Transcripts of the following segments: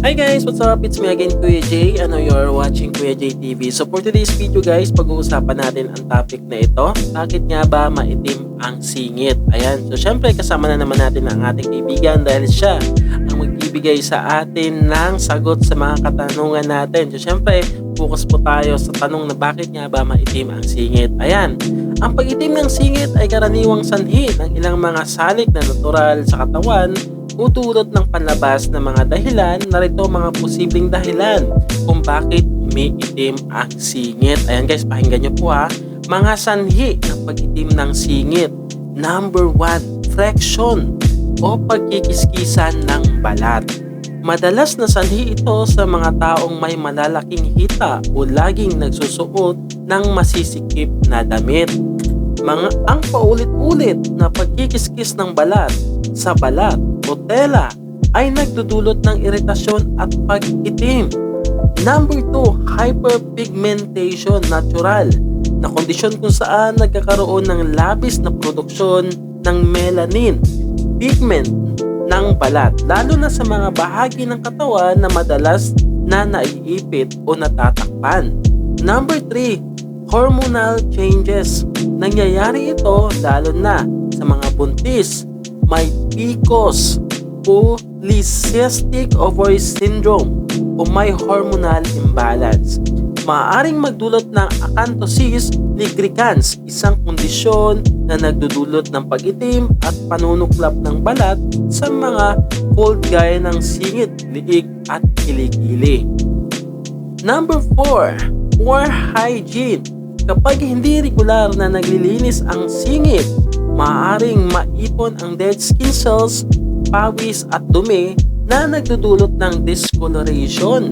Hi guys, what's up? It's me again, Kuya J. You're watching Kuya J TV. So for today's video guys, pag-uusapan natin ang topic na ito. Bakit nga ba maitim ang singit? Ayan, so syempre kasama na naman natin ang ating kaibigan dahil siya ang magbibigay sa atin ng sagot sa mga katanungan natin. So syempre, focus po tayo sa tanong na bakit nga ba maitim ang singit. Ayan, ang pag-itim ng singit ay karaniwang sanhi ng ilang mga salik na natural sa katawan utulot ng panlabas ng mga dahilan. Narito mga posibleng dahilan kung bakit umiitim ang singit. Ayan guys, pakinggan nyo po ha. Mga sanhi ng pag-itim ng singit. Number 1, friction o pagkikiskisan ng balat. Madalas na sanhi ito sa mga taong may malalaking hita o laging nagsusuot ng masisikip na damit. Ang paulit-ulit na pagkikiskis ng balat sa balat o tela ay nagdudulot ng iritasyon at pag-itim. Number 2, hyperpigmentation, natural na kondisyon kung saan nagkakaroon ng labis na produksyon ng melanin, pigment ng balat, lalo na sa mga bahagi ng katawan na madalas na naiipit o natatakpan. Number 3, hormonal changes. Nangyayari ito lalo na sa mga buntis, may PCOS, polycystic ovary syndrome o may hormonal imbalance. Maaaring magdulot ng acanthosis nigricans, isang kondisyon na nagdudulot ng pag-itim at panunuklap ng balat sa mga fold gaya ng singit, liig at kilikili. Number 4, poor hygiene. Kapag hindi regular na naglilinis ang singit, maaaring maipon ang dead skin cells, pawis at dumi na nagdudulot ng discoloration.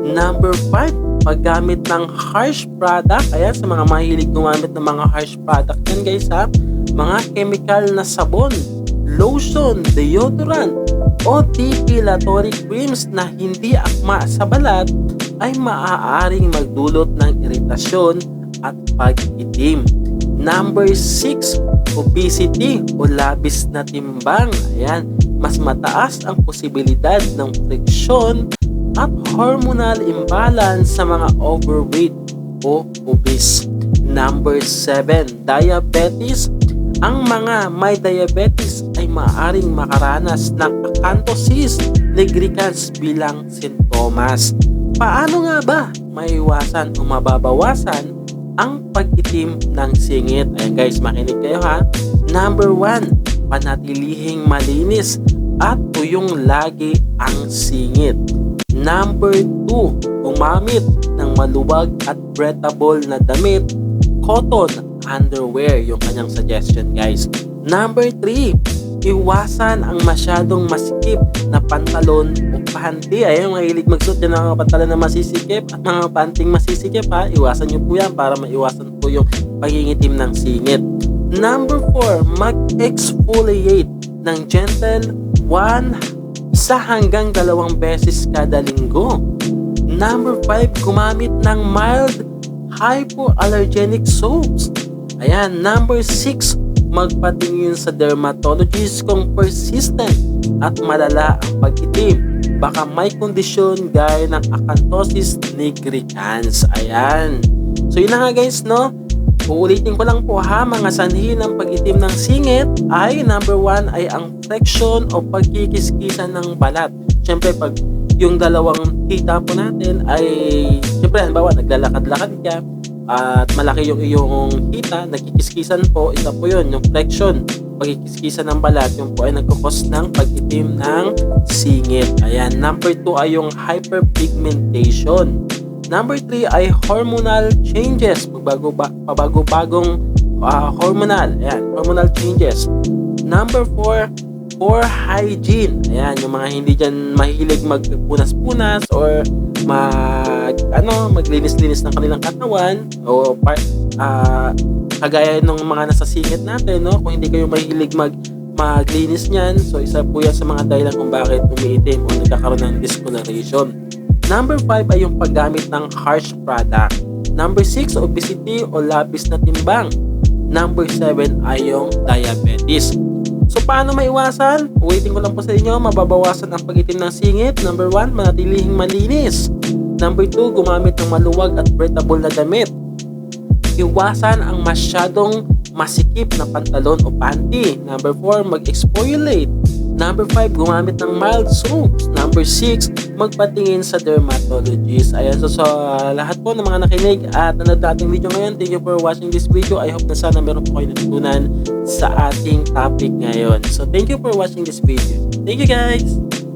Number 5, paggamit ng harsh product. Ayan, sa mga mahilig gumamit ng mga harsh product yan guys ha. Mga chemical na sabon, lotion, deodorant o depilatory creams na hindi akma sa balat ay maaaring magdulot ng iritasyon at pag-itim. Number 6, obesity o labis na timbang. Ayan, mas mataas ang posibilidad ng friksyon at hormonal imbalance sa mga overweight o obese. Number 7, diabetes. Ang mga may diabetes ay maaaring makaranas ng acanthosis nigricans bilang sintomas. Paano nga ba maiwasan o mababawasan ang pag-itim ng singit? Ayan guys, makinig kayo ha. Number 1, panatilihing malinis at tuyong lagi ang singit. Number 2, gumamit ng maluwag at breathable na damit, cotton underwear, yung kanyang suggestion guys. Number 3, iwasan ang masyadong masikip na pantalon o panty. Ayun, mahilig magsuot yan ng mga pantalon na masisikip at mga panting masisikip ha. Iwasan nyo po yan para maiwasan po yung pagingitim ng singit. Number 4, mag-exfoliate ng gentle 1 hanggang 2 beses kada linggo. Number 5, gumamit ng mild hypoallergenic soaps. Ayan. Number 6, magpatingin sa dermatologist kung persistent at malala ang pag-itim. Baka may kondisyon gaya ng acanthosis nigricans. Ayan. So yun na nga guys, no? Uulitin ko lang po ha, mga sanhi ng pag-itim ng singit ay number 1 ay ang friction o pagkikiskisan ng balat. Siyempre pag yung dalawang hita po natin ay, siyempre halimbawa naglalakad-lakad ka at malaki yung iyong hita, nagkikiskisan po, isa po yun, yung friction, pagkikiskisan ng balat, yung po ay nagkukos ng pag-itim ng singit. Ayan, number 2 ay yung hyperpigmentation. Number 3 ay hormonal changes, pabagong hormonal, ayan, hormonal changes. Number 4, poor hygiene. Ayan, yung mga hindi dyan mahilig magpunas-punas or maglinis-linis ng kanilang katawan o kagaya ng mga nasa singit natin, no? Kung hindi kayo mahilig maglinis niyan, so isa po yan sa mga dahilan kung bakit umiitim o nagkakaroon ng discoloration. Number 5 ay yung paggamit ng harsh product. Number 6, obesity o labis na timbang. Number 7 ay yung diabetes. So paano maiwasan? Waiting ko lang po sa inyo, mababawasan ang pag-itim ng singit. Number 1, manatilihing malinis. Number 2, gumamit ng maluwag at breathable na damit. Iwasan ang masyadong masikip na pantalon o panty. Number 4, mag-exfoliate. Number 5, gumamit ng mild soaps. Number 6, magpatingin sa dermatologist. Ayan, so lahat po ng mga nakinig at nanood na ating video ngayon, thank you for watching this video. I hope na sana meron po kayo natutunan sa ating topic ngayon. So thank you for watching this video. Thank you guys!